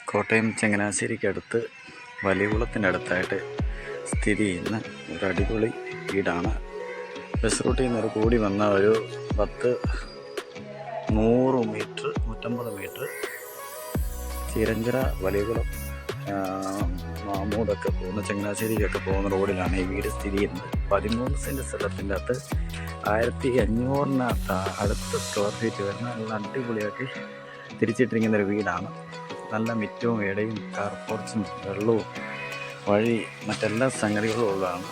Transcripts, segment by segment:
കോട്ടയം ചങ്ങനാശ്ശേരിക്കടുത്ത് വലിയകുളത്തിനടുത്തായിട്ട് സ്ഥിതി ചെയ്യുന്ന ഒരു അടിപൊളി വീടാണ്. ബസ് റൂട്ടിൽ നിന്ന് കൂടി വന്ന ഒരു 100 മീറ്റർ 150 മീറ്റർ ചിരഞ്ചിറ വലിയകുളം മാമൂടൊക്കെ പോകുന്ന ചങ്ങനാശ്ശേരിക്കൊക്കെ പോകുന്ന റോഡിലാണ് ഈ വീട് സ്ഥിതി ചെയ്യുന്നത്. 13 സെൻറ്റ് സ്ഥലത്തിൻ്റെ അകത്ത് 1500 അടുത്ത സ്ക്വയർ ഫീറ്റ് വരുന്ന നല്ല അടിപൊളിയാക്കി തിരിച്ചിട്ടിരിക്കുന്ന ഒരു വീടാണ്. നല്ല മിറ്റവും ഇടയും കാർ പോർച്ചും വെള്ളവും വഴി മറ്റെല്ലാ സംഗതികളും ഉള്ളതാണ്.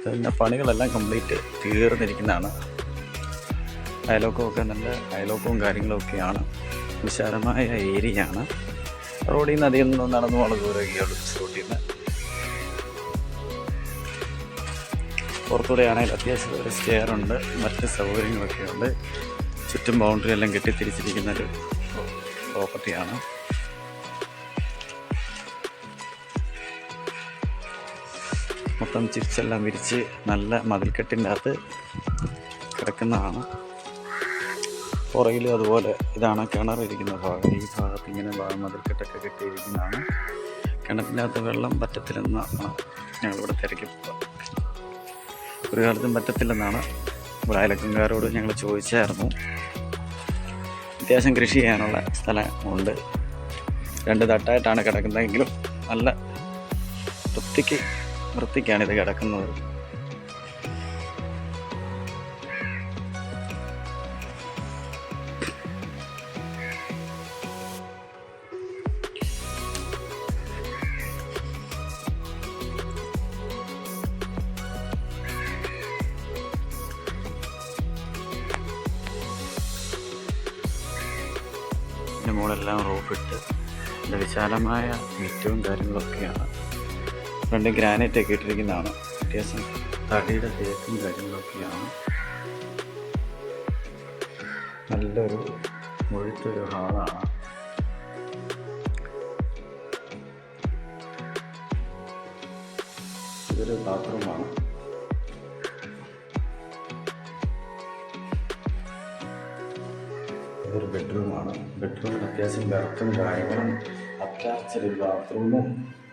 പിന്നെ പണികളെല്ലാം കംപ്ലീറ്റ് തീർന്നിരിക്കുന്നതാണ്. അയലോക്കമൊക്കെ നല്ല അയലോക്കവും കാര്യങ്ങളൊക്കെയാണ്. വിശാലമായ ഏരിയയാണ്. റോഡിൽ നിന്ന് അധികം നടന്നു പോകാനുള്ള ദൂരമൊക്കെയുള്ളൂ. റോഡിൽ നിന്ന് പുറത്തൂടെ ആണെങ്കിൽ അത്യാവശ്യം ഒരു സ്റ്റെയറുണ്ട്, മറ്റ് സൗകര്യങ്ങളൊക്കെ ഉണ്ട്. ചുറ്റും ബൗണ്ടറി എല്ലാം കെട്ടി തിരിച്ചിരിക്കുന്നൊരു പ്രോപ്പർട്ടിയാണ്. മൊത്തം ചിപ്സ് എല്ലാം വിരിച്ച് നല്ല മതിൽക്കെട്ടിൻ്റെ അകത്ത് കിടക്കുന്നതാണ്. പുറകിലും അതുപോലെ ഇതാണ് കിണറിരിക്കുന്ന ഭാഗം. ഈ ഭാഗത്ത് ഇങ്ങനെ മതിൽക്കെട്ടൊക്കെ കെട്ടിയിരിക്കുന്നതാണ്. കിണറ്റിൻ്റെ അകത്ത് വെള്ളം പറ്റത്തില്ലെന്നാണ് ഞങ്ങളിവിടെ തിരക്കി പോവുക. ഒരു കാലത്തും പറ്റത്തില്ലെന്നാണ് ഇവിടെ അയലക്കംകാരോട് ഞങ്ങൾ ചോദിച്ചായിരുന്നു. അത്യാവശ്യം കൃഷി ചെയ്യാനുള്ള സ്ഥലമുണ്ട്. 2 തട്ടായിട്ടാണ് കിടക്കുന്നതെങ്കിലും നല്ല വൃത്തിക്കാണ് ഇത് കിടക്കുന്നത്. ഇതിൻ്റെ മുകളെല്ലാം റൂഫിട്ട് നല്ല വിശാലമായ മിറ്റവും കാര്യങ്ങളൊക്കെയാണ്. 2 ഗ്രാനൈറ്റൊക്കെ ഇട്ടിരിക്കുന്നതാണ്. അത്യാവശ്യം തടിയുടെ തേക്കും കാര്യങ്ങളൊക്കെയാണ്. നല്ലൊരു മുഴുത്തൊരു ഹാളാണ്. ഇതൊരു ബാത്റൂമാണ്. ഇതൊരു ബെഡ്റൂമാണ്. ബെഡ്റൂമിൽ അത്യാവശ്യം ബെർത്തും കാര്യങ്ങളും അറ്റാച്ച്ഡ് ബാത്റൂമും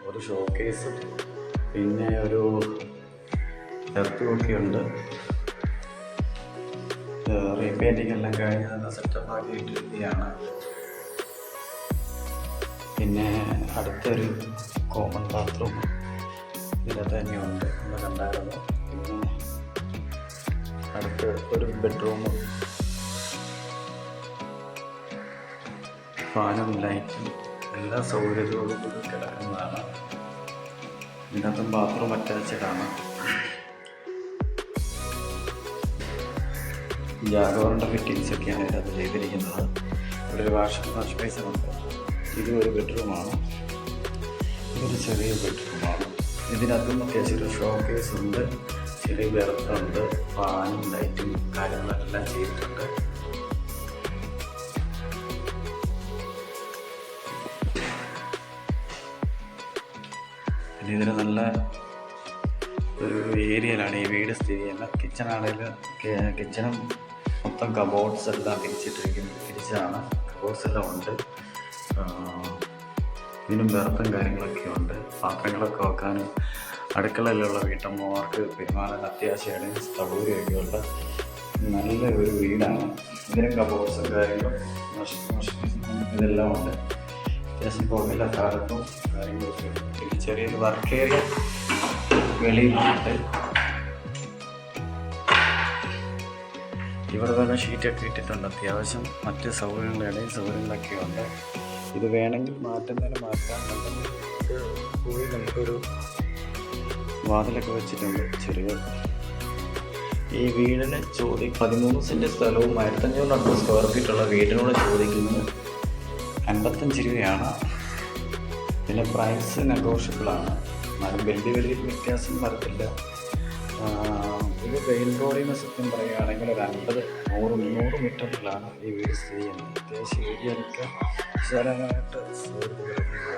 ഒരു ഷോക്കേസും പിന്നെ ഒരു എർത്തുമൊക്കെ ഉണ്ട്. റീപെയിൻറ്റിങ് എല്ലാം കഴിഞ്ഞ് നല്ല സെറ്റപ്പ് ആക്കി ഇട്ടിരിക്കുകയാണ്. പിന്നെ അടുത്തൊരു കോമൺ ബാത്റൂം ഇതിൽ തന്നെയുണ്ട്, നമ്മൾ കണ്ടായിരുന്നു. പിന്നെ അടുത്ത് ഒരു ബെഡ്റൂം, ഫാനും ലൈറ്റും എല്ലാ സൗകര്യത്തോടും കൂടി കിടക്കുന്നതാണ്. ഇതിനകത്തും ബാത്റൂം അറ്റാച്ച്ഡാണ്. ജാഗോറിൻ്റെ ഫിറ്റിങ്സൊക്കെയാണ് ഇതിനകത്ത് ചെയ്തിരിക്കുന്നത്. ഇവിടെ ഒരു വാഷ് ബേസിനുണ്ട്. ഇതും ഒരു ബെഡ്റൂമാണ്. ഇതൊരു ചെറിയ ബെഡ്റൂമാണ്. ഇതിനകത്തും അത്യാവശ്യം ഒരു ഷോക്കേസ് ഉണ്ട്, ചെറിയ ബെർത്തുണ്ട്, ഫാനും ലൈറ്റും കാര്യങ്ങളെല്ലാം ചെയ്തിട്ടുണ്ട്. പിന്നെ ഇതിന് നല്ല ഒരു ഏരിയയിലാണ് ഈ വീട് സ്ഥിതി ചെയ്യുന്നത്. കിച്ചണും മൊത്തം കബോർഡ്സ് എല്ലാം തിരിച്ചാണ്. കബോർഡ്സ് എല്ലാം ഉണ്ട്. ഇതിനും ബെർത്തും കാര്യങ്ങളൊക്കെ ഉണ്ട്. പാത്രങ്ങളൊക്കെ വെക്കാനും അടുക്കളയിലുള്ള വീട്ടമ്മമാർക്ക് പെരുമാറാൻ അത്യാവശ്യമാണ് സൗകര്യമൊക്കെയുള്ള നല്ല ഒരു വീടാണ്. ഇതിനും കബോർഡ്സും കാര്യങ്ങളും ഇതെല്ലാം ഉണ്ട്. അത്യാവശ്യം പുറകിലെ കാലത്തും കാര്യങ്ങളൊക്കെ ഉണ്ട്. ചെറിയൊരു വർക്ക് ഏരിയ വെളിയിലുണ്ട്. ഇവിടെ തന്നെ ഷീറ്റൊക്കെ ഇട്ടിട്ടുണ്ട്. അത്യാവശ്യം മറ്റ് സൗകര്യങ്ങളുടെയും സൗകര്യങ്ങളൊക്കെ ഉണ്ട്. ഇത് വേണമെങ്കിൽ മാറ്റാം. പോയി നമുക്കൊരു വാതിലൊക്കെ വെച്ചിട്ടുണ്ട് ചെറിയ. ഈ വീടിന് 13 സെൻറ്റ് സ്ഥലവും 1500 സ്ക്വയർ ഫീറ്റുള്ള വീടിനോട് ചോദിക്കുന്നത് 55 രൂപയാണ്. പിന്നെ പ്രൈസ് നെഗോഷ്യബിളാണ്. എന്നാലും വലിയ വ്യത്യാസം വരത്തില്ല. ഇത് മെയിൻ റോഡിൽ നിന്ന് സത്യം പറയുകയാണെങ്കിൽ ഒരു 50-100 മീറ്ററിലാണ് ഈ വീട് സ്ഥിതി ചെയ്യുന്നത്. അത്യാവശ്യം ഏരിയയിലൊക്കെ വിശാലമായിട്ട് സൗകര്യങ്ങൾ